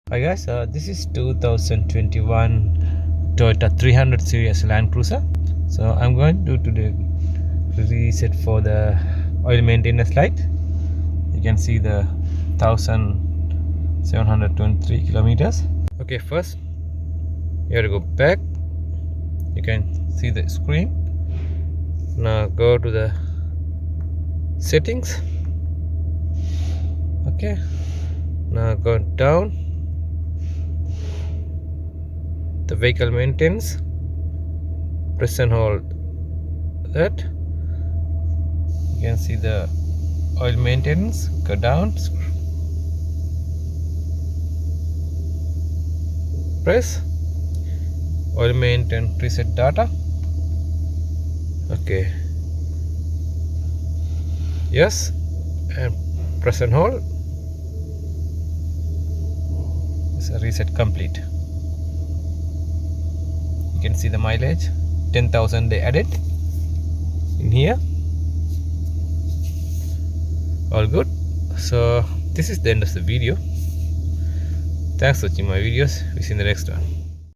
Hi guys, this is 2021 Toyota 300 series Land Cruiser. So I'm going to do the reset for the oil maintenance light. You can see the 1723 kilometers. Okay, first you have to go back. You can see the screen. Now go to the settings. Okay, now go down the vehicle maintenance, press and hold that. You can see the oil maintenance, go down, press oil maintenance reset data. Okay, yes, and press and hold. It's a reset complete. You can see the mileage 10,000 they added in here. All good. So this is the end of the video. Thanks for watching my videos. We see you in the next one.